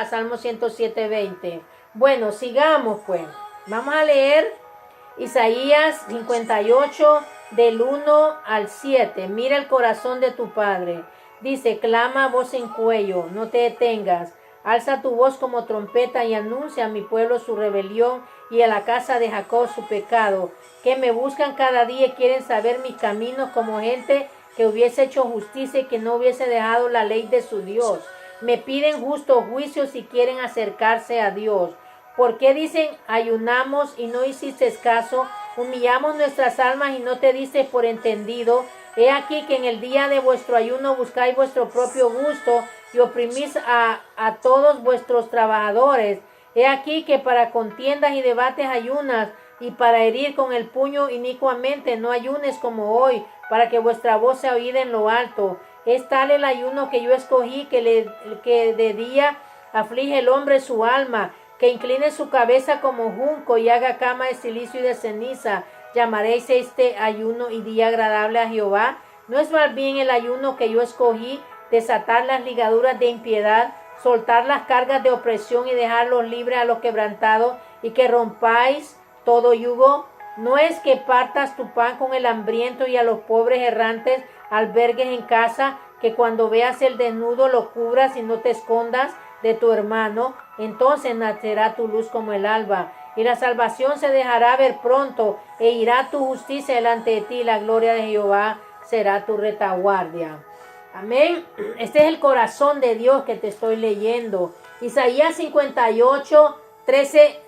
Salmo 107:20. Bueno, sigamos pues. Vamos a leer Isaías 58 del 1 al 7. Mira el corazón de tu padre. Dice, clama a voz en cuello, no te detengas. Alza tu voz como trompeta y anuncia a mi pueblo su rebelión y a la casa de Jacob su pecado, que me buscan cada día y quieren saber mis caminos como gente que hubiese hecho justicia y que no hubiese dejado la ley de su Dios. Me piden justos juicios y quieren acercarse a Dios. ¿Por qué dicen ayunamos y no hiciste caso? Humillamos nuestras almas y no te diste por entendido. He aquí que en el día de vuestro ayuno buscáis vuestro propio gusto y oprimís a todos vuestros trabajadores. He aquí que para contiendas y debates ayunas, y para herir con el puño inicuamente no ayunes como hoy, para que vuestra voz sea oída en lo alto. Es tal el ayuno que yo escogí, que de día aflige el hombre su alma, que incline su cabeza como junco y haga cama de silicio y de ceniza. ¿Llamaréis este ayuno y día agradable a Jehová? ¿No es más bien el ayuno que yo escogí, desatar las ligaduras de impiedad, soltar las cargas de opresión y dejarlos libres a los quebrantados, y que rompáis todo yugo? ¿No es que partas tu pan con el hambriento y a los pobres errantes albergues en casa, que cuando veas el desnudo lo cubras y no te escondas de tu hermano? Entonces nacerá tu luz como el alba, y la salvación se dejará ver pronto, e irá tu justicia delante de ti, y la gloria de Jehová será tu retaguardia. Amén. Este es el corazón de Dios que te estoy leyendo. Isaías 58, 13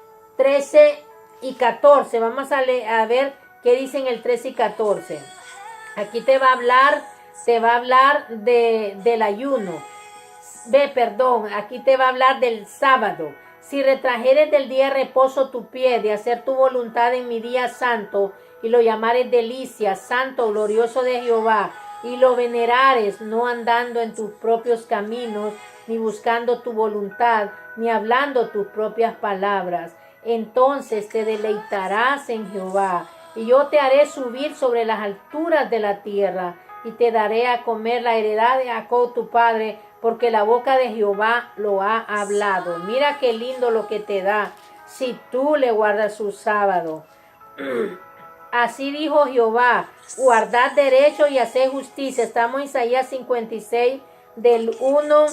y 14. Vamos a ver qué dicen el 13 y 14. Aquí te va a hablar del ayuno. Aquí te va a hablar del sábado. Si retrajeres del día de reposo tu pie, de hacer tu voluntad en mi día santo, y lo llamares delicia, santo, glorioso de Jehová, y lo venerares, no andando en tus propios caminos, ni buscando tu voluntad, ni hablando tus propias palabras, entonces te deleitarás en Jehová, y yo te haré subir sobre las alturas de la tierra, y te daré a comer la heredad de Jacob tu padre, porque la boca de Jehová lo ha hablado. Mira qué lindo lo que te da si tú le guardas su sábado. Así dijo Jehová, guardad derecho y haced justicia. Estamos en Isaías 56 del 1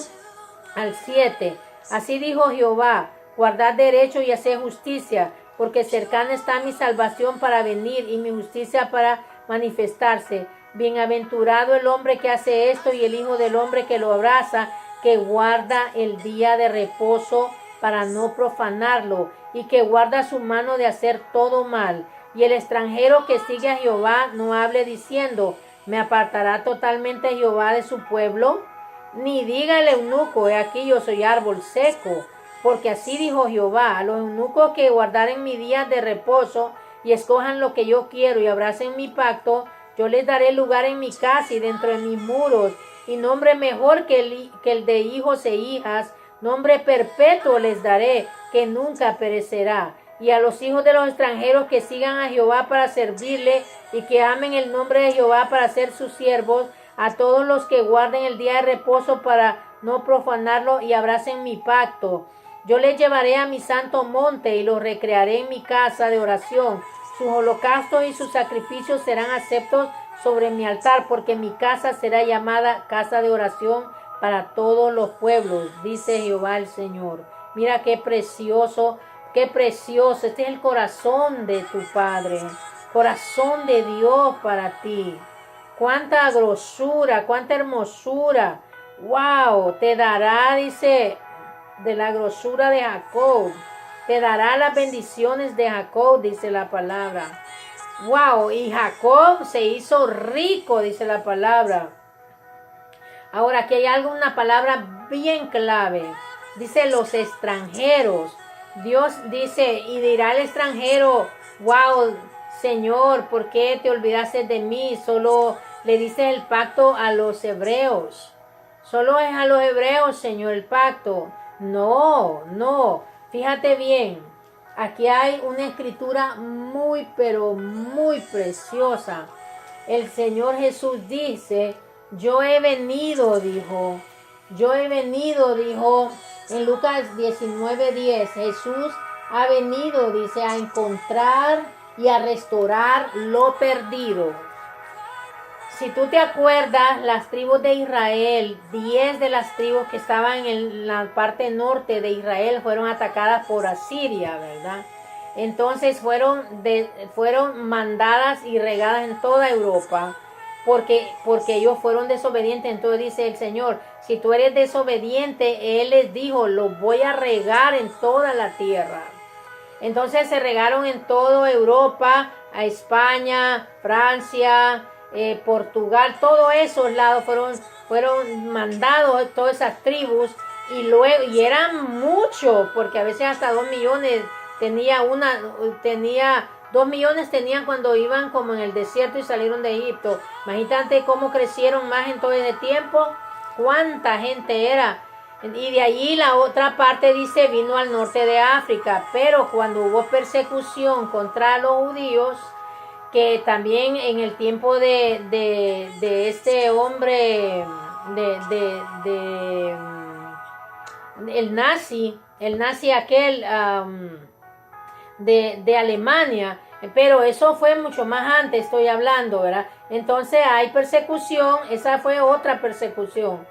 al 7. Así dijo Jehová, guardad derecho y haced justicia, porque cercana está mi salvación para venir y mi justicia para manifestarse. Bienaventurado el hombre que hace esto y el hijo del hombre que lo abraza, que guarda el día de reposo para no profanarlo, y que guarda su mano de hacer todo mal. Y el extranjero que sigue a Jehová no hable diciendo, ¿me apartará totalmente Jehová de su pueblo? Ni diga el eunuco, he aquí yo soy árbol seco. Porque así dijo Jehová, a los eunucos que guardaren mi día de reposo y escojan lo que yo quiero y abracen mi pacto, yo les daré lugar en mi casa y dentro de mis muros, y nombre mejor que el de hijos e hijas, nombre perpetuo les daré, que nunca perecerá. Y a los hijos de los extranjeros que sigan a Jehová para servirle y que amen el nombre de Jehová para ser sus siervos, a todos los que guarden el día de reposo para no profanarlo y abracen mi pacto. Yo les llevaré a mi santo monte y los recrearé en mi casa de oración. Sus holocaustos y sus sacrificios serán aceptos sobre mi altar, porque mi casa será llamada casa de oración para todos los pueblos, dice Jehová el Señor. Mira qué precioso, qué precioso. Este es el corazón de tu Padre, corazón de Dios para ti. Cuánta grosura, cuánta hermosura. Wow, te dará, dice, de la grosura de Jacob. Te dará las bendiciones de Jacob, dice la palabra. Wow, y Jacob se hizo rico, dice la palabra. Ahora, aquí hay una palabra bien clave. Dice los extranjeros. Dios dice, y dirá el extranjero, wow, Señor, ¿por qué te olvidaste de mí? Solo le dice el pacto a los hebreos. Solo es a los hebreos, Señor, el pacto. No. Fíjate bien, aquí hay una escritura muy, pero muy preciosa. El Señor Jesús dice, yo he venido, dijo, En Lucas 19:10, Jesús ha venido, dice, a encontrar y a restaurar lo perdido. Si tú te acuerdas, las tribus de Israel, 10 de las tribus que estaban en la parte norte de Israel fueron atacadas por Asiria, ¿verdad? Entonces fueron mandadas y regadas en toda Europa porque ellos fueron desobedientes. Entonces dice el Señor, si tú eres desobediente, Él les dijo, los voy a regar en toda la tierra. Entonces se regaron en toda Europa, a España, Francia, Portugal, todos esos lados fueron mandados, todas esas tribus, y eran muchos, porque a veces hasta 2 millones tenía 2 millones tenían cuando iban como en el desierto y salieron de Egipto. Imagínate cómo crecieron más en todo ese tiempo, cuánta gente era. Y de allí la otra parte dice vino al norte de África, pero cuando hubo persecución contra los judíos, que también en el tiempo de este hombre, el nazi aquel de Alemania, pero eso fue mucho más antes, estoy hablando, ¿verdad? Entonces hay persecución, esa fue otra persecución.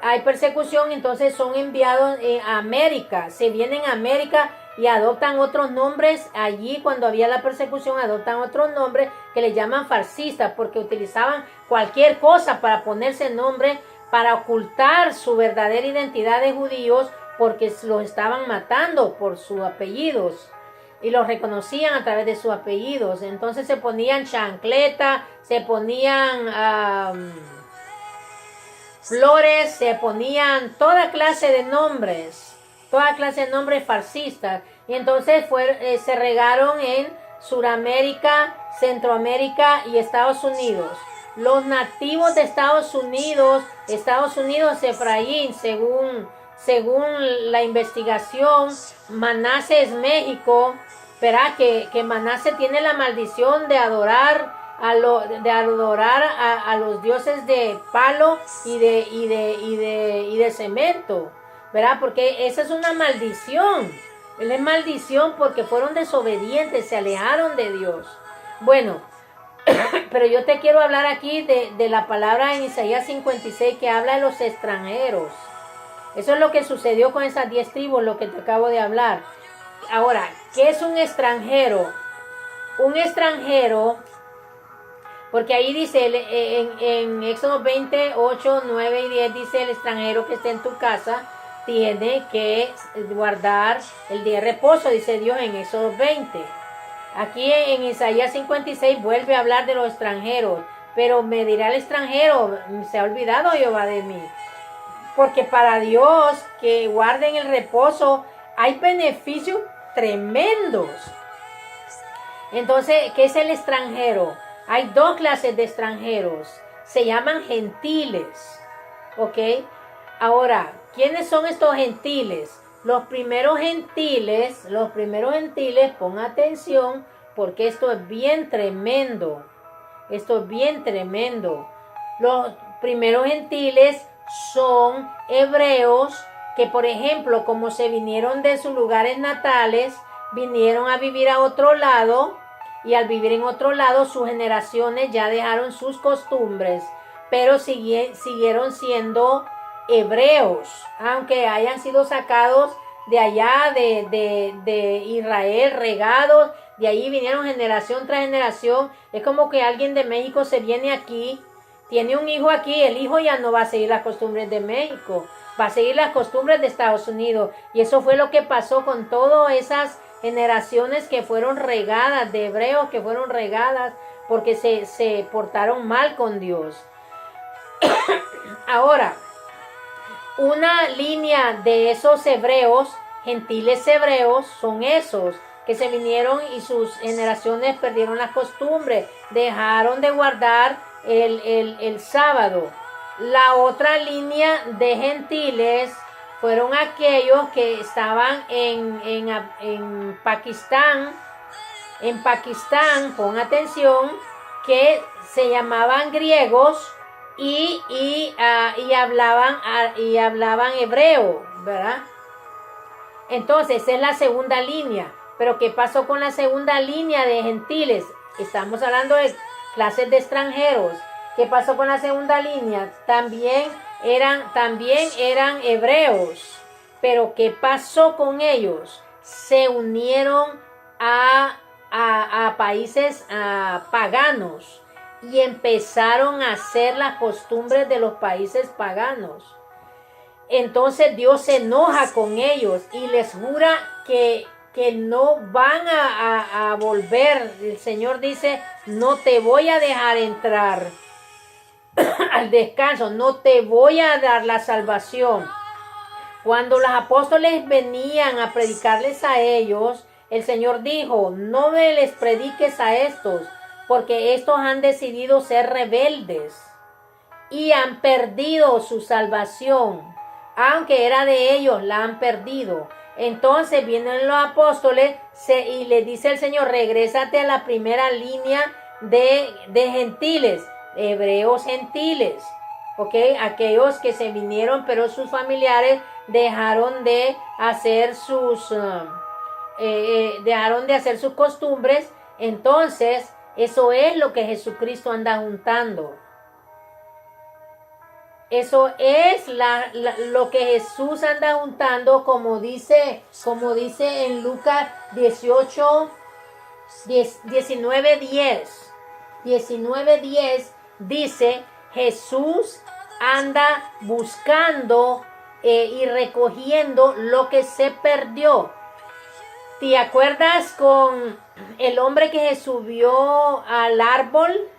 Hay persecución, entonces son enviados a América, se vienen a América y adoptan otros nombres. Allí cuando había la persecución adoptan otros nombres que le llaman fascistas, porque utilizaban cualquier cosa para ponerse nombre, para ocultar su verdadera identidad de judíos, porque los estaban matando por sus apellidos y los reconocían a través de sus apellidos. Entonces se ponían chancleta, se ponían flores, se ponían toda clase de nombres fascistas, y entonces se regaron en Suramérica, Centroamérica y Estados Unidos. Los nativos de Estados Unidos, Efraín, según la investigación, Manasés es México, verá que Manasés tiene la maldición de adorar a los dioses de palo y de cemento, ¿verdad? Porque esa es una maldición. Él es maldición porque fueron desobedientes, se alejaron de Dios. Bueno, pero yo te quiero hablar aquí de la palabra en Isaías 56 que habla de los extranjeros. Eso es lo que sucedió con esas 10 tribus, lo que te acabo de hablar. Ahora, ¿qué es un extranjero? Un extranjero, porque ahí dice en Éxodo 28, 9 y 10 dice el extranjero que esté en tu casa tiene que guardar el día de reposo, dice Dios en Éxodo 20. Aquí en Isaías 56 vuelve a hablar de los extranjeros, pero me dirá el extranjero, se ha olvidado Jehová de mí. Porque para Dios que guarden el reposo hay beneficios tremendos. Entonces, ¿qué es el extranjero? Hay 2 clases de extranjeros. Se llaman gentiles. ¿Ok? Ahora, ¿quiénes son estos gentiles? Los primeros gentiles, pon atención porque esto es bien tremendo. Los primeros gentiles son hebreos que, por ejemplo, como se vinieron de sus lugares natales, vinieron a vivir a otro lado, y al vivir en otro lado sus generaciones ya dejaron sus costumbres, pero siguieron siendo hebreos, aunque hayan sido sacados de allá de Israel, regados, de ahí vinieron generación tras generación. Es como que alguien de México se viene aquí, tiene un hijo aquí, el hijo ya no va a seguir las costumbres de México, va a seguir las costumbres de Estados Unidos, y eso fue lo que pasó con todas esas generaciones que fueron regadas, de hebreos que fueron regadas porque se portaron mal con Dios. Ahora, una línea de esos hebreos, gentiles hebreos, son esos que se vinieron y sus generaciones perdieron las costumbres, dejaron de guardar el sábado. La otra línea de gentiles fueron aquellos que estaban en Pakistán. En Pakistán, pon atención, que se llamaban griegos y hablaban hebreo, ¿verdad? Entonces, es la segunda línea. Pero ¿qué pasó con la segunda línea de gentiles? Estamos hablando de clases de extranjeros. ¿Qué pasó con la segunda línea? También eran hebreos. Pero ¿qué pasó con ellos? Se unieron a países paganos y empezaron a hacer las costumbres de los países paganos. Entonces Dios se enoja con ellos y les jura que no van a volver. El Señor dice, no te voy a dejar entrar al descanso, no te voy a dar la salvación. Cuando los apóstoles venían a predicarles a ellos, el Señor dijo, no me les prediques a estos, porque estos han decidido ser rebeldes y han perdido su salvación. Aunque era de ellos, la han perdido. Entonces vienen los apóstoles y le dice el Señor, regrésate a la primera línea de gentiles, hebreos gentiles. ¿Ok? Aquellos que se vinieron, pero sus familiares dejaron de hacer sus costumbres. Entonces, eso es lo que Jesucristo anda juntando. Eso es lo que Jesús anda juntando, como dice en Lucas 19:10 dice, Jesús anda buscando y recogiendo lo que se perdió. ¿Te acuerdas con el hombre que se subió al árbol?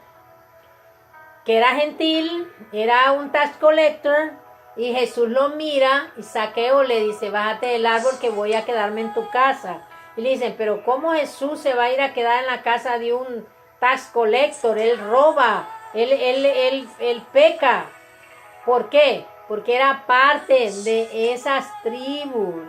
Que era gentil, era un tax collector, y Jesús lo mira y Zaqueo le dice, bájate del árbol que voy a quedarme en tu casa. Y le dicen, pero ¿cómo Jesús se va a ir a quedar en la casa de un tax collector? Él roba, él peca. ¿Por qué? Porque era parte de esas tribus.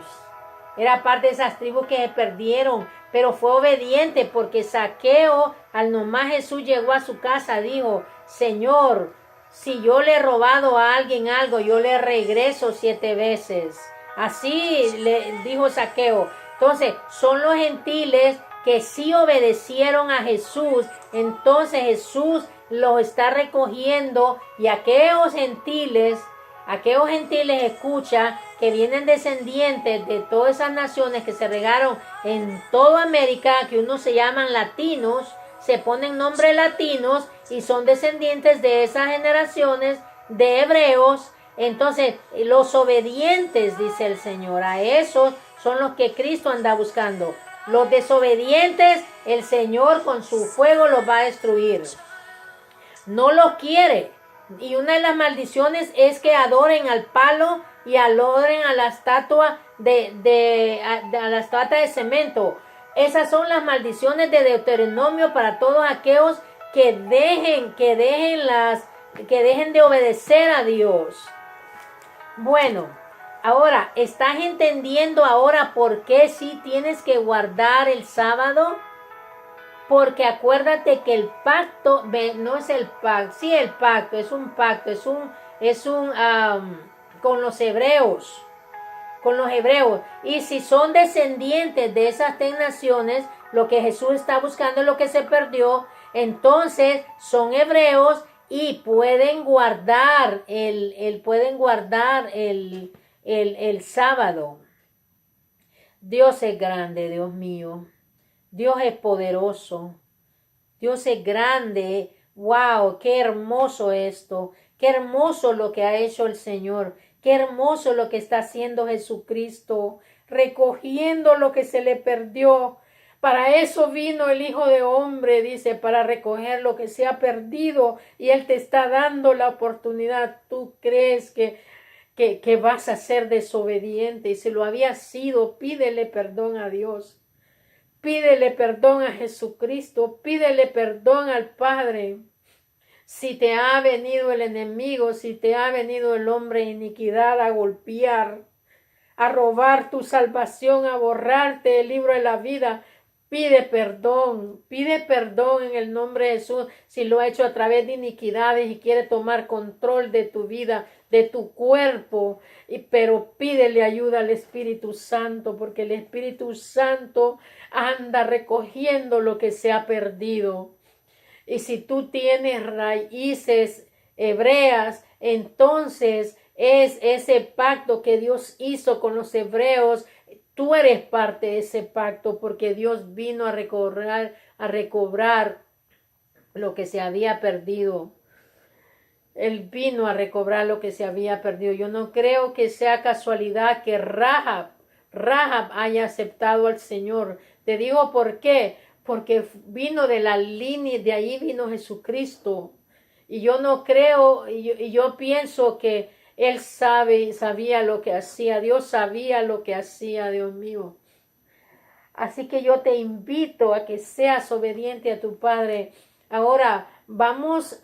Era parte de esas tribus que se perdieron, pero fue obediente porque Zaqueo, al nomás Jesús llegó a su casa, dijo, Señor, si yo le he robado a alguien algo, yo le regreso 7 veces. Así le dijo Zaqueo. Entonces, son los gentiles que sí obedecieron a Jesús. Entonces Jesús los está recogiendo y aquellos gentiles escucha que vienen descendientes de todas esas naciones que se regaron en toda América, que unos se llaman latinos, se ponen nombres latinos y son descendientes de esas generaciones de hebreos. Entonces, los obedientes, dice el Señor, a esos son los que Cristo anda buscando. Los desobedientes, el Señor con su fuego los va a destruir. No los quiere. Y una de las maldiciones es que adoren al palo y adoren a la estatua a la estatua de cemento. Esas son las maldiciones de Deuteronomio para todos aquellos que dejen de obedecer a Dios. Bueno, ahora, ¿estás entendiendo ahora por qué sí tienes que guardar el sábado? Porque acuérdate que el pacto, no es el pacto, sí el pacto, es un pacto, con los hebreos. Y si son descendientes de esas 3 naciones, lo que Jesús está buscando es lo que se perdió, entonces son hebreos y pueden guardar el sábado. Dios es grande, Dios mío. Dios es poderoso. Dios es grande. ¡Wow! ¡Qué hermoso esto! ¡Qué hermoso lo que ha hecho el Señor! ¡Qué hermoso lo que está haciendo Jesucristo! Recogiendo lo que se le perdió. Para eso vino el Hijo de Hombre, dice, para recoger lo que se ha perdido. Y Él te está dando la oportunidad. ¿Tú crees que vas a ser desobediente? Y si lo había sido, pídele perdón a Dios. Pídele perdón a Jesucristo, pídele perdón al Padre. Si te ha venido el enemigo, si te ha venido el hombre de iniquidad a golpear, a robar tu salvación, a borrarte el libro de la vida, pide perdón en el nombre de Jesús si lo ha hecho a través de iniquidades y quiere tomar control de tu vida, de tu cuerpo, pero pídele ayuda al Espíritu Santo, porque el Espíritu Santo anda recogiendo lo que se ha perdido. Y si tú tienes raíces hebreas, entonces es ese pacto que Dios hizo con los hebreos. Tú eres parte de ese pacto porque Dios vino a recobrar lo que se había perdido. Él vino a recobrar lo que se había perdido. Yo no creo que sea casualidad que Rahab haya aceptado al Señor. Te digo por qué. Porque vino de la línea, de ahí vino Jesucristo. Y yo no creo, y yo pienso que Él sabía lo que hacía. Dios sabía lo que hacía, Dios mío. Así que yo te invito a que seas obediente a tu Padre. Ahora vamos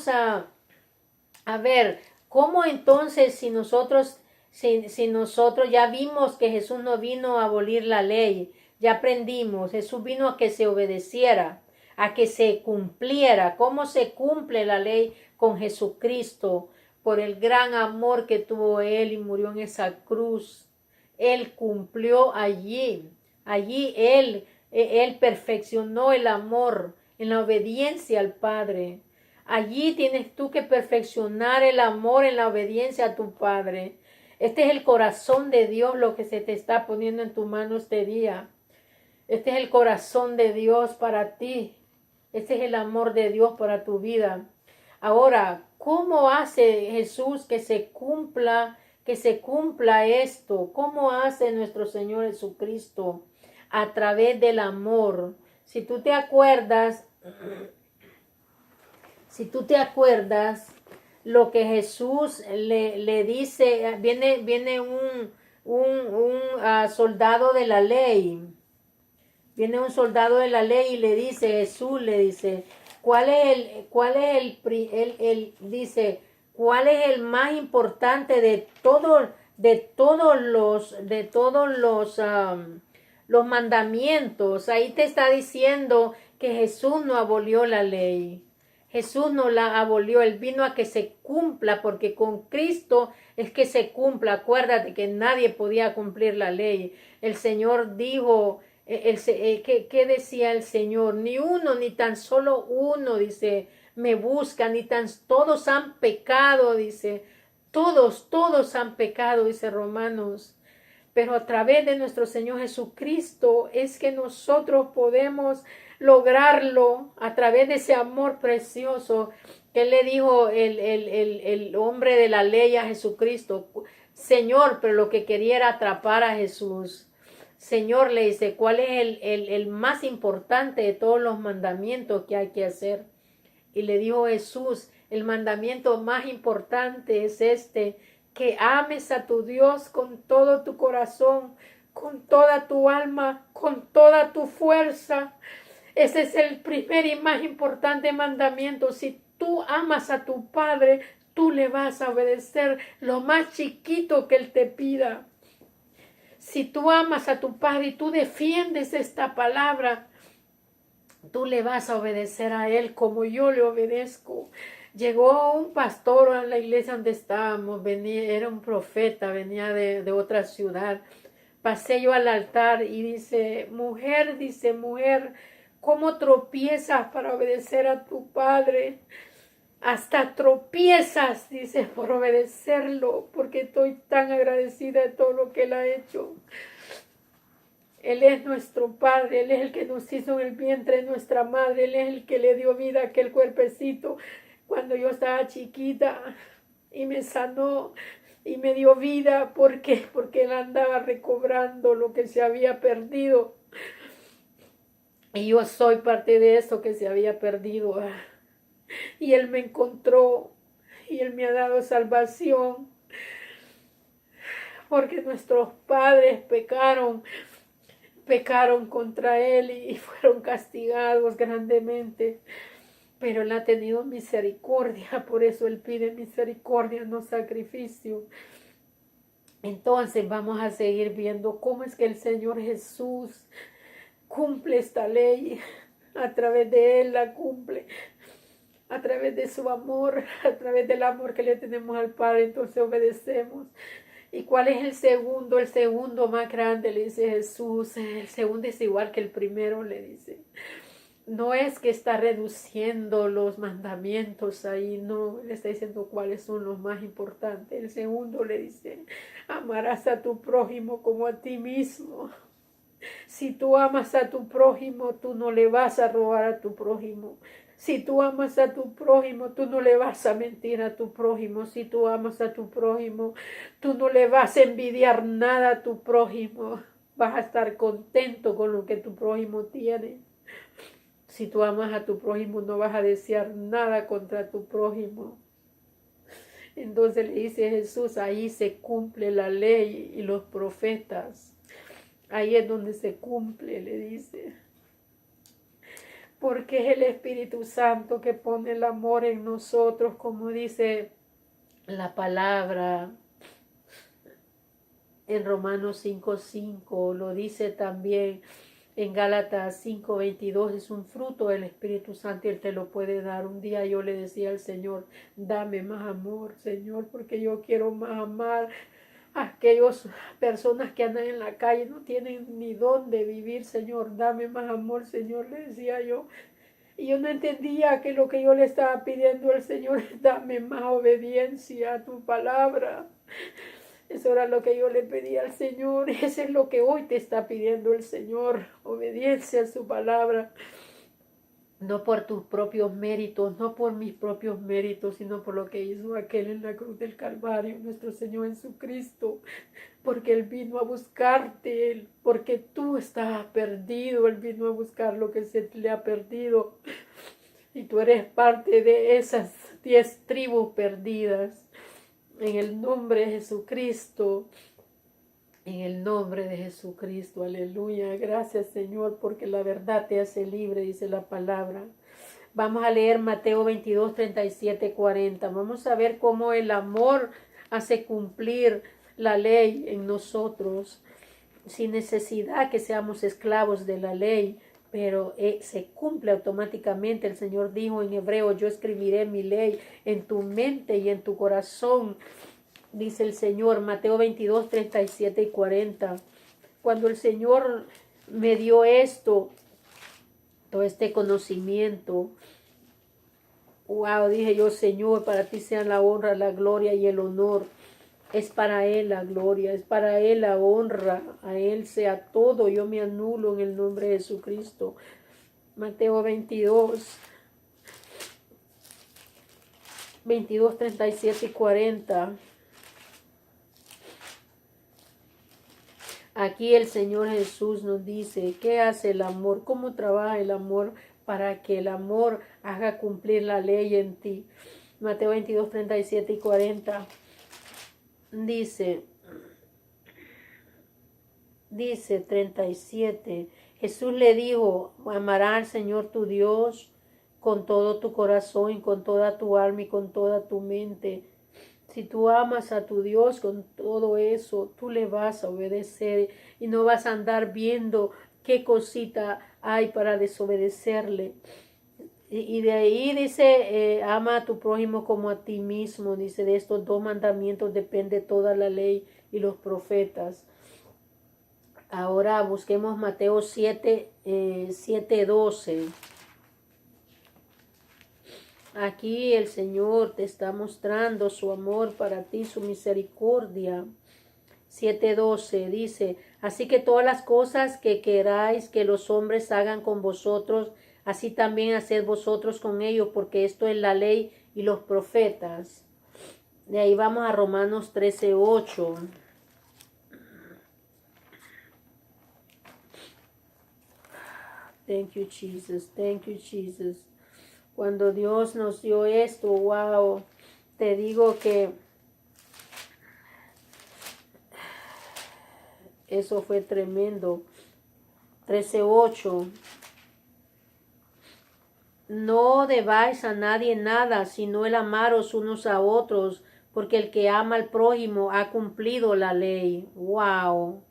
a ver, ¿cómo entonces si nosotros ya vimos que Jesús no vino a abolir la ley, ya aprendimos, Jesús vino a que se obedeciera, a que se cumpliera? ¿Cómo se cumple la ley con Jesucristo? Por el gran amor que tuvo Él y murió en esa cruz. Él cumplió allí Él perfeccionó el amor en la obediencia al Padre. Allí tienes tú que perfeccionar el amor en la obediencia a tu Padre. Este es el corazón de Dios lo que se te está poniendo en tu mano este día. Este es el corazón de Dios para ti. Este es el amor de Dios para tu vida. Ahora, ¿cómo hace Jesús que se cumpla esto? ¿Cómo hace nuestro Señor Jesucristo? A través del amor. Si tú te acuerdas lo que Jesús le dice, viene un soldado de la ley. Viene un soldado de la ley y le dice, Jesús le dice, ¿cuál es el más importante de todos los mandamientos? Ahí te está diciendo que Jesús no abolió la ley. Jesús no la abolió, Él vino a que se cumpla, porque con Cristo es que se cumpla. Acuérdate que nadie podía cumplir la ley. El Señor dijo, ¿qué decía el Señor? Ni uno, ni tan solo uno, dice, me busca, todos han pecado, dice, todos han pecado, dice Romanos. Pero a través de nuestro Señor Jesucristo es que nosotros podemos lograrlo, a través de ese amor precioso que le dijo el hombre de la ley a Jesucristo. Señor, pero lo que quería era atrapar a Jesús. Señor, le dice, ¿cuál es el más importante de todos los mandamientos que hay que hacer? Y le dijo Jesús, el mandamiento más importante es este, que ames a tu Dios con todo tu corazón, con toda tu alma, con toda tu fuerza. Ese es el primer y más importante mandamiento. Si tú amas a tu Padre, tú le vas a obedecer lo más chiquito que Él te pida. Si tú amas a tu Padre y tú defiendes esta palabra, tú le vas a obedecer a Él como yo le obedezco. Llegó un pastor a la iglesia donde estábamos, era un profeta, venía de otra ciudad. Pasé yo al altar y dice, mujer, ¿cómo tropiezas para obedecer a tu Padre? Hasta tropiezas, dice, por obedecerlo, porque estoy tan agradecida de todo lo que Él ha hecho. Él es nuestro Padre, Él es el que nos hizo en el vientre de nuestra madre, Él es el que le dio vida a aquel cuerpecito cuando yo estaba chiquita y me sanó y me dio vida. ¿Por qué? Porque Él andaba recobrando lo que se había perdido. Y yo soy parte de eso que se había perdido. Y Él me encontró y Él me ha dado salvación. Porque nuestros padres pecaron contra Él y fueron castigados grandemente. Pero Él ha tenido misericordia, por eso Él pide misericordia, no sacrificio. Entonces vamos a seguir viendo cómo es que el Señor Jesús cumple esta ley. A través de Él la cumple. A través de su amor, a través del amor que le tenemos al Padre, entonces obedecemos. ¿Y cuál es el segundo? El segundo más grande, le dice Jesús. El segundo es igual que el primero, le dice. No es que está reduciendo los mandamientos ahí, no, le está diciendo cuáles son los más importantes. El segundo le dice, amarás a tu prójimo como a ti mismo. Si tú amas a tu prójimo, tú no le vas a robar a tu prójimo. Si tú amas a tu prójimo, tú no le vas a mentir a tu prójimo. Si tú amas a tu prójimo, tú no le vas a envidiar nada a tu prójimo. Vas a estar contento con lo que tu prójimo tiene. Si tú amas a tu prójimo, no vas a desear nada contra tu prójimo. Entonces le dice Jesús, ahí se cumple la ley y los profetas. Ahí es donde se cumple, le dice. Porque es el Espíritu Santo que pone el amor en nosotros, como dice la palabra en Romanos 5:5, lo dice también en Gálatas 5:22, es un fruto del Espíritu Santo y Él te lo puede dar. Un día yo le decía al Señor, dame más amor, Señor, porque yo quiero más amar a aquellas personas que andan en la calle, no tienen ni dónde vivir, Señor, dame más amor, Señor, le decía yo. Y yo no entendía que lo que yo le estaba pidiendo al Señor es dame más obediencia a tu palabra. Eso era lo que yo le pedía al Señor. Eso es lo que hoy te está pidiendo el Señor. Obediencia a su palabra. No por tus propios méritos, no por mis propios méritos, sino por lo que hizo aquel en la cruz del Calvario, nuestro Señor Jesucristo. Porque Él vino a buscarte, porque tú estabas perdido. Él vino a buscar lo que se le ha perdido. Y tú eres parte de esas 10 tribus perdidas. En el nombre de Jesucristo, en el nombre de Jesucristo, aleluya. Gracias, Señor, porque la verdad te hace libre, dice la palabra. Vamos a leer Mateo 22, 37, 40. Vamos a ver cómo el amor hace cumplir la ley en nosotros, sin necesidad que seamos esclavos de la ley, pero se cumple automáticamente. El Señor dijo en hebreo, yo escribiré mi ley en tu mente y en tu corazón, dice el Señor, Mateo 22, 37 y 40. Cuando el Señor me dio esto, todo este conocimiento, wow, dije yo, Señor, para ti sean la honra, la gloria y el honor. Es para Él la gloria, es para Él la honra, a Él sea todo. Yo me anulo en el nombre de Jesucristo. Mateo 22, 37 y 40. Aquí el Señor Jesús nos dice, ¿qué hace el amor? ¿Cómo trabaja el amor para que el amor haga cumplir la ley en ti? Mateo 22, 37 y 40. Dice 37, Jesús le dijo, amarás al Señor tu Dios con todo tu corazón y con toda tu alma y con toda tu mente. Si tú amas a tu Dios con todo eso, tú le vas a obedecer y no vas a andar viendo qué cosita hay para desobedecerle. Y de ahí dice, ama a tu prójimo como a ti mismo. Dice, de estos 2 mandamientos depende toda la ley y los profetas. Ahora busquemos Mateo 7, 12. Aquí el Señor te está mostrando su amor para ti, su misericordia. 7:12 dice, así que todas las cosas que queráis que los hombres hagan con vosotros, así también haced vosotros con ellos, porque esto es la ley y los profetas. De ahí vamos a Romanos 13:8. Thank you, Jesus. Thank you, Jesus. Cuando Dios nos dio esto, wow, te digo que eso fue tremendo. 13:8. No debáis a nadie nada, sino el amaros unos a otros, porque el que ama al prójimo ha cumplido la ley. Wow.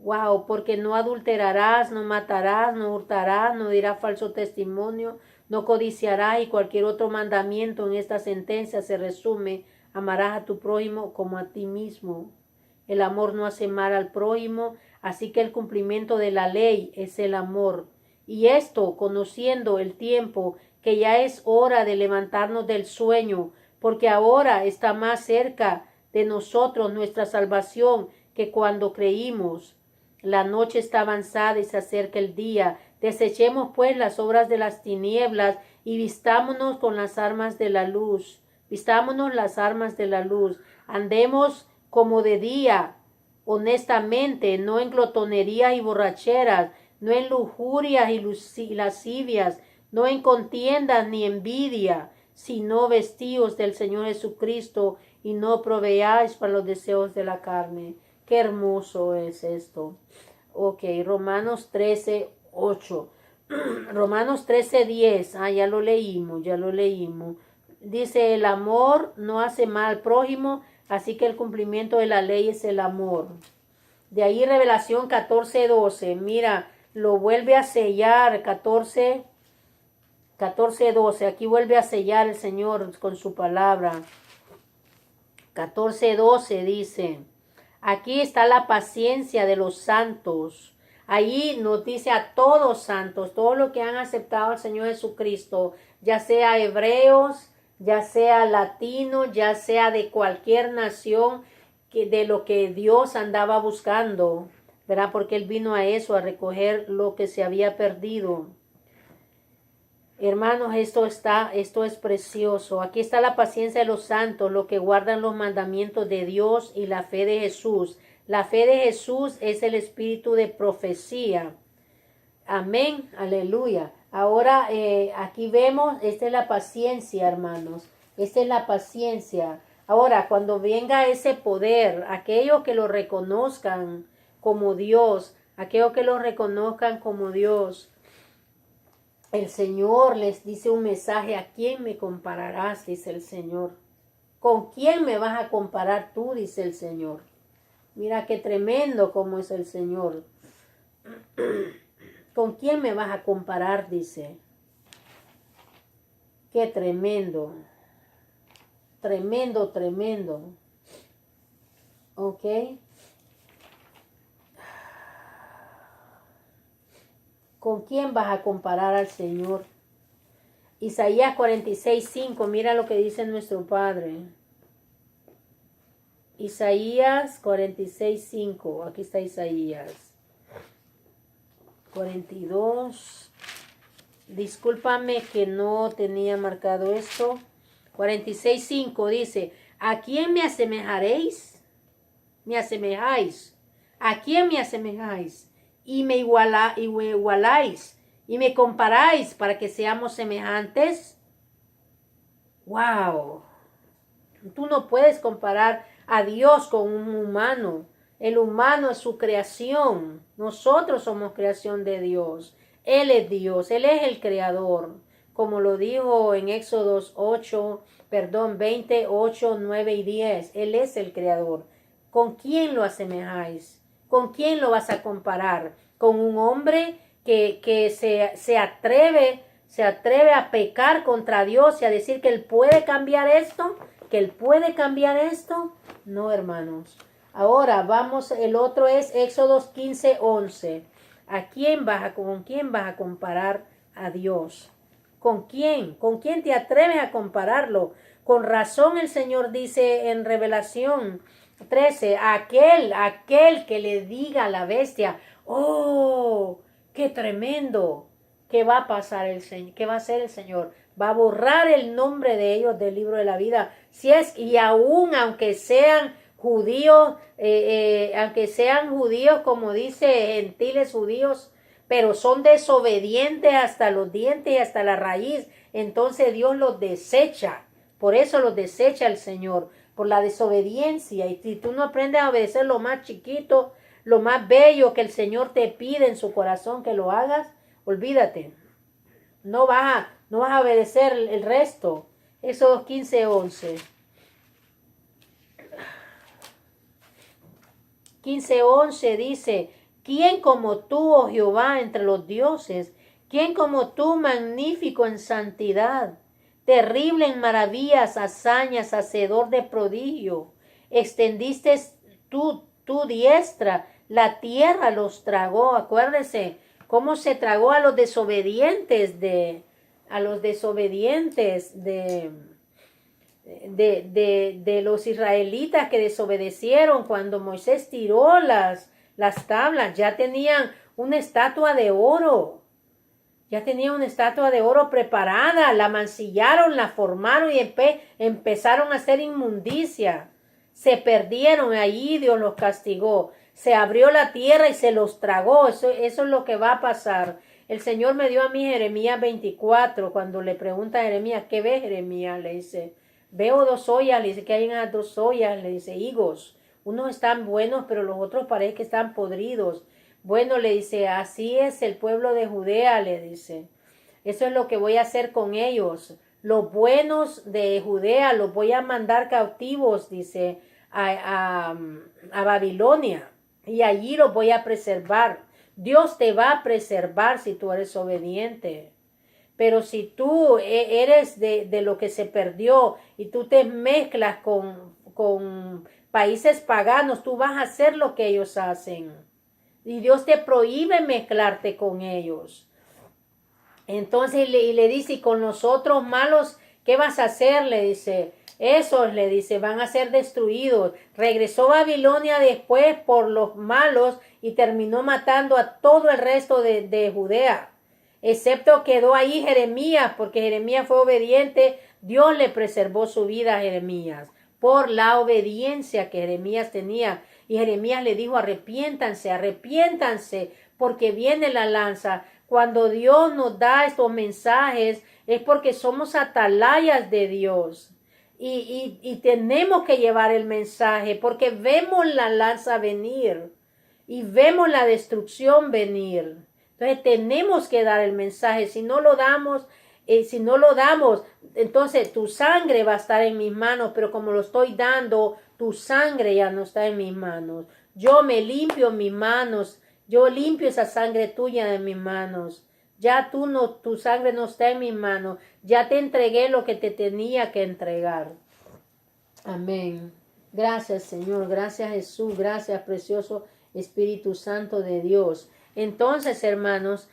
Wow, porque no adulterarás, no matarás, no hurtarás, no dirás falso testimonio, no codiciarás y cualquier otro mandamiento en esta sentencia se resume: amarás a tu prójimo como a ti mismo. El amor no hace mal al prójimo, así que el cumplimiento de la ley es el amor. Y esto, conociendo el tiempo, que ya es hora de levantarnos del sueño, porque ahora está más cerca de nosotros nuestra salvación que cuando creímos. La noche está avanzada y se acerca el día. Desechemos pues las obras de las tinieblas y vistámonos con las armas de la luz. Vistámonos las armas de la luz. Andemos como de día, honestamente, no en glotonerías y borracheras, no en lujurias y lascivias, no en contiendas ni envidia, sino vestíos del Señor Jesucristo y no proveáis para los deseos de la carne. Qué hermoso es esto. Ok, Romanos 13:8. Romanos 13:10. Ya lo leímos. Dice: el amor no hace mal al prójimo, así que el cumplimiento de la ley es el amor. De ahí Revelación 14:12. Mira, lo vuelve a sellar. 14:12. Aquí vuelve a sellar el Señor con su palabra. 14:12 dice: aquí está la paciencia de los santos. Allí nos dice a todos santos, todos los que han aceptado al Señor Jesucristo, ya sea hebreos, ya sea latinos, ya sea de cualquier nación, de lo que Dios andaba buscando, ¿verdad? Porque Él vino a eso, a recoger lo que se había perdido. Hermanos, esto es precioso. Aquí está la paciencia de los santos, los que guardan los mandamientos de Dios y la fe de Jesús. La fe de Jesús es el espíritu de profecía. Amén, aleluya. Ahora aquí vemos, esta es la paciencia, hermanos. Esta es la paciencia. Ahora, cuando venga ese poder, aquellos que lo reconozcan como Dios, aquellos que lo reconozcan como Dios, el Señor les dice un mensaje: ¿a quién me compararás? Dice el Señor. ¿Con quién me vas a comparar tú? Dice el Señor. Mira qué tremendo como es el Señor. ¿Con quién me vas a comparar? Dice. Qué tremendo. Tremendo, tremendo. ¿Ok? ¿Con quién vas a comparar al Señor? Isaías 46:5, mira lo que dice nuestro Padre. Isaías 46:5, aquí está Isaías. 42, discúlpame que no tenía marcado esto. 46:5 dice: ¿a quién me asemejaréis? ¿Me asemejáis? ¿A quién me asemejáis? Y me igualáis y me comparáis para que seamos semejantes. ¡Wow! Tú no puedes comparar a Dios con un humano. El humano es su creación. Nosotros somos creación de Dios. Él es Dios, Él es el creador. Como lo dijo en Éxodo 20, 8, 9 y 10. Él es el creador. ¿Con quién lo asemejáis? ¿Con quién lo vas a comparar? ¿Con un hombre que se atreve a pecar contra Dios y a decir que Él puede cambiar esto? ¿Que Él puede cambiar esto? No, hermanos. Ahora vamos, el otro es Éxodo 15:11. ¿Con quién vas a comparar a Dios? ¿Con quién? ¿Con quién te atreves a compararlo? Con razón el Señor dice en Revelación 13, aquel que le diga a la bestia: ¡oh, qué tremendo! ¿Qué va a pasar el Señor? ¿Qué va a hacer el Señor? Va a borrar el nombre de ellos del libro de la vida. Y aún aunque sean judíos, como dice, gentiles judíos, pero son desobedientes hasta los dientes y hasta la raíz, entonces Dios los desecha. Por eso los desecha el Señor, por la desobediencia. Y si tú no aprendes a obedecer lo más chiquito, lo más bello que el Señor te pide en su corazón que lo hagas, olvídate. No vas a obedecer el resto. Éxodo 15:11. 15:11 dice: ¿Quién como tú, oh Jehová, entre los dioses? ¿Quién como tú, magnífico en santidad, terrible en maravillas, hazañas, hacedor de prodigio? Extendiste tu diestra, la tierra los tragó. Acuérdese cómo se tragó a los desobedientes de los israelitas que desobedecieron cuando Moisés tiró las tablas. Ya tenían una estatua de oro. Ya tenían una estatua de oro preparada. La mancillaron, la formaron y empezaron a hacer inmundicia. Se perdieron, allí Dios los castigó. Se abrió la tierra y se los tragó. Eso es lo que va a pasar. El Señor me dio a mí Jeremías 24. Cuando le pregunta a Jeremías, ¿qué ve Jeremías? Le dice, veo 2 ollas. Le dice, ¿qué hay en las 2 ollas? Le dice, higos. Unos están buenos, pero los otros parece que están podridos. Bueno, le dice, así es el pueblo de Judea, le dice. Eso es lo que voy a hacer con ellos. Los buenos de Judea los voy a mandar cautivos, dice, a Babilonia. Y allí los voy a preservar. Dios te va a preservar si tú eres obediente. Pero si tú eres de lo que se perdió y tú te mezclas con países paganos, tú vas a hacer lo que ellos hacen. Y Dios te prohíbe mezclarte con ellos. Entonces le dice, y con los otros malos, ¿qué vas a hacer? Le dice, esos, le dice, van a ser destruidos. Regresó Babilonia después por los malos y terminó matando a todo el resto de Judea. Excepto quedó ahí Jeremías, porque Jeremías fue obediente. Dios le preservó su vida a Jeremías por la obediencia que Jeremías tenía. Y Jeremías le dijo, arrepiéntanse, arrepiéntanse, porque viene la lanza. Cuando Dios nos da estos mensajes es porque somos atalayas de Dios. Y tenemos que llevar el mensaje porque vemos la lanza venir y vemos la destrucción venir. Entonces tenemos que dar el mensaje. Si no lo damos, entonces tu sangre va a estar en mis manos, pero como lo estoy dando, tu sangre ya no está en mis manos. Yo me limpio mis manos. Yo limpio esa sangre tuya de mis manos. Ya tu sangre no está en mis manos. Ya te entregué lo que te tenía que entregar. Amén. Gracias, Señor. Gracias, Jesús. Gracias, precioso Espíritu Santo de Dios. Entonces, hermanos,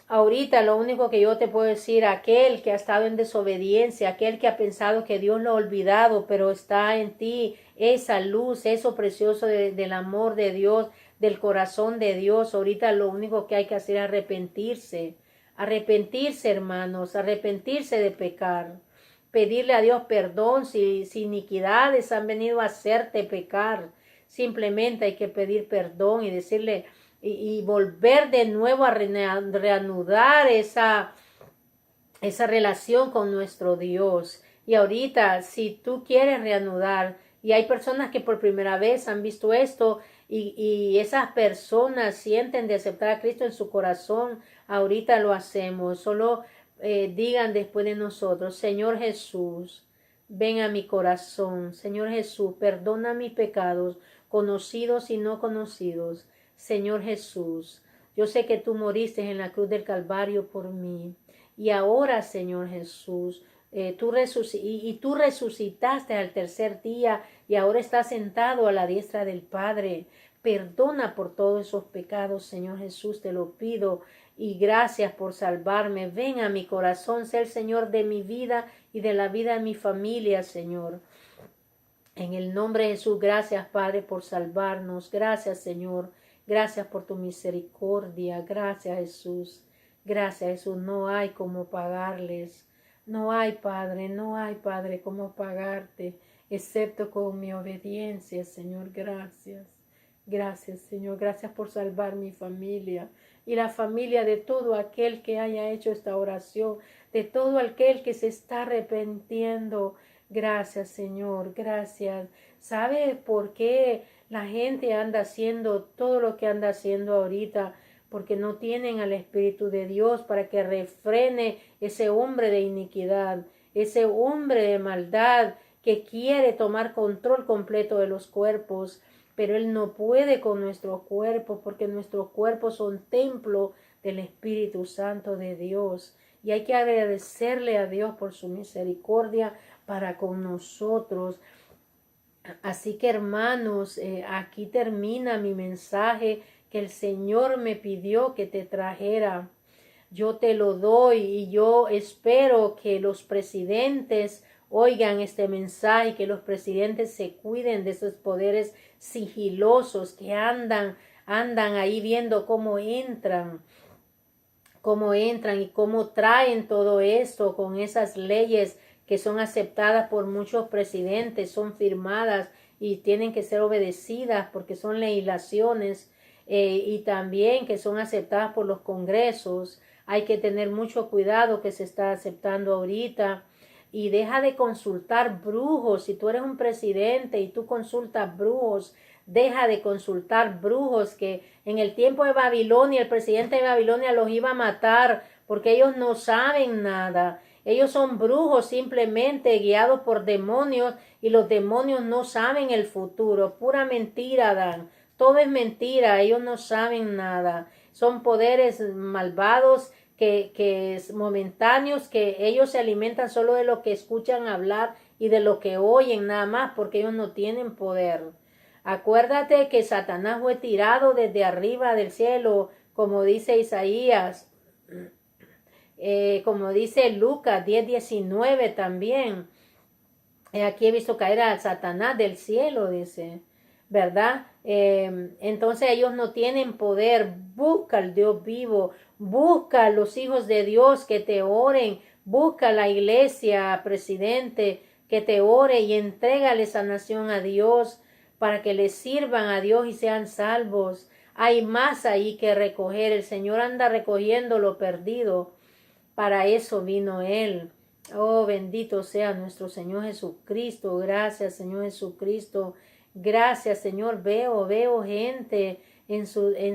ahorita lo único que yo te puedo decir, aquel que ha estado en desobediencia, aquel que ha pensado que Dios lo ha olvidado, pero está en ti esa luz, eso precioso del amor de Dios, del corazón de Dios. Ahorita lo único que hay que hacer es arrepentirse. Arrepentirse, hermanos, arrepentirse de pecar. Pedirle a Dios perdón si iniquidades han venido a hacerte pecar. Simplemente hay que pedir perdón y decirle y volver de nuevo a reanudar esa relación con nuestro Dios. Y ahorita, si tú quieres reanudar, y hay personas que por primera vez han visto esto, y esas personas sienten de aceptar a Cristo en su corazón, ahorita lo hacemos. Solo digan después de nosotros, Señor Jesús, ven a mi corazón. Señor Jesús, perdona mis pecados, conocidos y no conocidos. Señor Jesús, yo sé que tú moriste en la cruz del Calvario por mí. Y ahora, Señor Jesús, tú resucitaste al tercer día y ahora estás sentado a la diestra del Padre. Perdona por todos esos pecados, Señor Jesús, te lo pido. Y gracias por salvarme. Ven a mi corazón, sé el Señor de mi vida y de la vida de mi familia, Señor. En el nombre de Jesús, gracias, Padre, por salvarnos. Gracias, Señor. Gracias por tu misericordia. Gracias, Jesús. Gracias, Jesús. No hay cómo pagarles. No hay, Padre, cómo pagarte, excepto con mi obediencia, Señor. Gracias. Gracias, Señor. Gracias por salvar mi familia y la familia de todo aquel que haya hecho esta oración, de todo aquel que se está arrepintiendo. Gracias, Señor. Gracias. ¿Sabe por qué la gente anda haciendo todo lo que anda haciendo ahorita? Porque no tienen al Espíritu de Dios para que refrene ese hombre de iniquidad, ese hombre de maldad que quiere tomar control completo de los cuerpos. pero Él no puede con nuestros cuerpos, porque nuestros cuerpos son templo del Espíritu Santo de Dios. Y hay que agradecerle a Dios por su misericordia para con nosotros. Así que hermanos, aquí termina mi mensaje que el Señor me pidió que te trajera. Yo te lo doy y yo espero que los presidentes oigan este mensaje, que los presidentes se cuiden de esos poderes sigilosos que andan ahí viendo cómo entran y cómo traen todo esto con esas leyes que son aceptadas por muchos presidentes, son firmadas y tienen que ser obedecidas porque son legislaciones y también que son aceptadas por los congresos. Hay que tener mucho cuidado que se está aceptando ahorita. Y deja de consultar brujos. Si tú eres un presidente y tú consultas brujos, deja de consultar brujos, que en el tiempo de Babilonia, el presidente de Babilonia los iba a matar porque ellos no saben nada. Ellos son brujos simplemente guiados por demonios y los demonios no saben el futuro. Pura mentira dan. Todo es mentira. Ellos no saben nada. Son poderes malvados que es momentáneos, que ellos se alimentan solo de lo que escuchan hablar y de lo que oyen nada más, porque ellos no tienen poder. Acuérdate que Satanás fue tirado desde arriba del cielo, como dice Isaías, como dice Lucas 10:19 también. Aquí he visto caer a Satanás del cielo, dice, ¿verdad? Entonces ellos no tienen poder. Busca al Dios vivo, busca a los hijos de Dios que te oren, busca a la iglesia, presidente, que te ore y entrégale esa nación a Dios para que le sirvan a Dios y sean salvos. Hay más ahí que recoger. El Señor anda recogiendo lo perdido. Para eso vino Él. Oh, bendito sea nuestro Señor Jesucristo. Gracias, Señor Jesucristo. Gracias, Señor. Veo gente en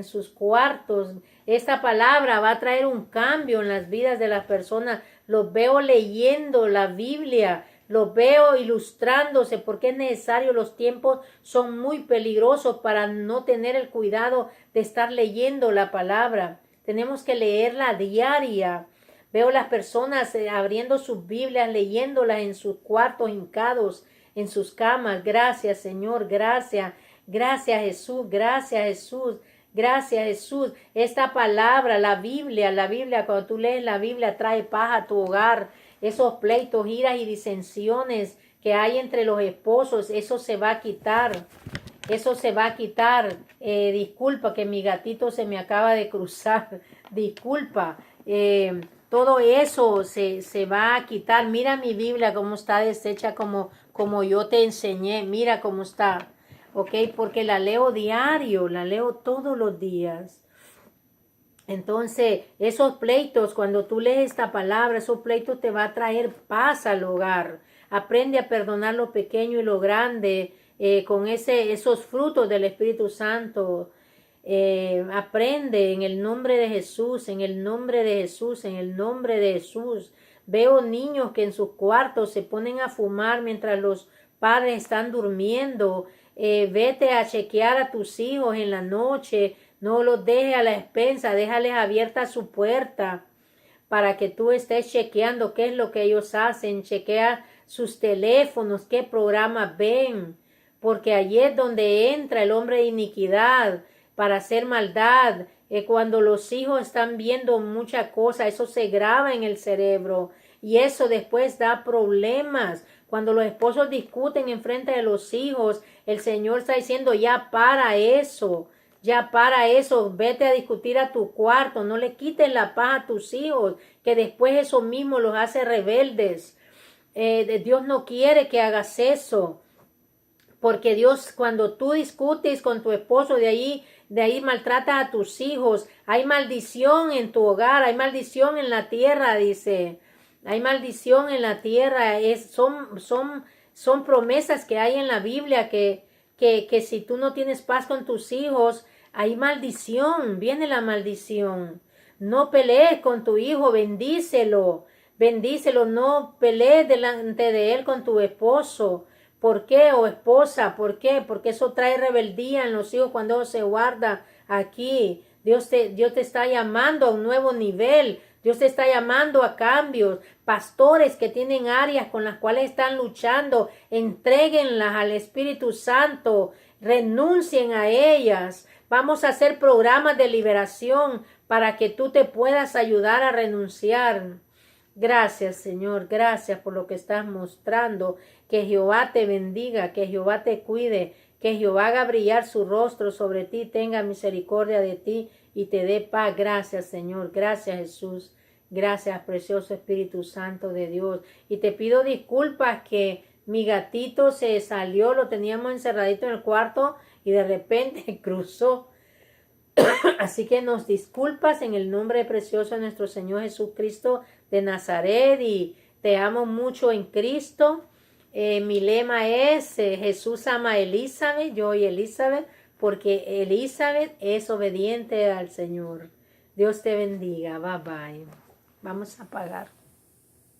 sus cuartos. Esta palabra va a traer un cambio en las vidas de las personas. Los veo leyendo la Biblia. Los veo ilustrándose porque es necesario. Los tiempos son muy peligrosos para no tener el cuidado de estar leyendo la palabra. Tenemos que leerla diaria. Veo las personas abriendo sus Biblias, leyéndolas en sus cuartos hincados, en sus camas. Gracias, Señor, gracias. Gracias, Jesús, gracias, Jesús. Gracias, Jesús. Esta palabra, la Biblia, cuando tú lees la Biblia, trae paz a tu hogar. Esos pleitos, iras y disensiones que hay entre los esposos, eso se va a quitar. Eso se va a quitar. Disculpa que mi gatito se me acaba de cruzar. Disculpa. Todo eso se va a quitar. Mira mi Biblia cómo está deshecha como yo te enseñé. Mira cómo está. ¿Ok? Porque la leo diario, la leo todos los días. Entonces, esos pleitos, cuando tú lees esta palabra, esos pleitos te va a traer paz al hogar. Aprende a perdonar lo pequeño y lo grande con esos frutos del Espíritu Santo. Aprende en el nombre de Jesús, en el nombre de Jesús, en el nombre de Jesús. Veo niños que en sus cuartos se ponen a fumar mientras los padres están durmiendo. Vete a chequear a tus hijos en la noche. No los dejes a la expensa, déjales abierta su puerta para que tú estés chequeando qué es lo que ellos hacen. Chequea sus teléfonos, qué programas ven, porque allí es donde entra el hombre de iniquidad para hacer maldad. Cuando los hijos están viendo mucha cosa, eso se graba en el cerebro y eso después da problemas. Cuando los esposos discuten en frente de los hijos, el Señor está diciendo, ya para eso, vete a discutir a tu cuarto, no le quites la paz a tus hijos, que después eso mismo los hace rebeldes. Dios no quiere que hagas eso, porque Dios, cuando tú discutes con tu esposo, de ahí maltratas a tus hijos. Hay maldición en tu hogar, hay maldición en la tierra, dice. Hay maldición en la tierra. Son promesas que hay en la Biblia que si tú no tienes paz con tus hijos, hay maldición, viene la maldición. No pelees con tu hijo, bendícelo, no pelees delante de él con tu esposo, ¿Por qué? O esposa, ¿por qué? Porque eso trae rebeldía en los hijos cuando se guarda aquí. Dios te está llamando a un nuevo nivel. Dios te está llamando a cambios. Pastores que tienen áreas con las cuales están luchando, entréguenlas al Espíritu Santo. Renuncien a ellas. Vamos a hacer programas de liberación para que tú te puedas ayudar a renunciar. Gracias, Señor, gracias por lo que estás mostrando. Que Jehová te bendiga, que Jehová te cuide, que Jehová haga brillar su rostro sobre ti, tenga misericordia de ti y te dé paz. Gracias, Señor, gracias, Jesús. Gracias, precioso Espíritu Santo de Dios. Y te pido disculpas que mi gatito se salió, lo teníamos encerradito en el cuarto y de repente cruzó. Así que nos disculpas en el nombre precioso de nuestro Señor Jesucristo de Nazaret, y te amo mucho en Cristo. Mi lema es Jesús ama a Elizabeth, yo y Elizabeth, porque Elizabeth es obediente al Señor. Dios te bendiga. Bye bye. Vamos a apagar.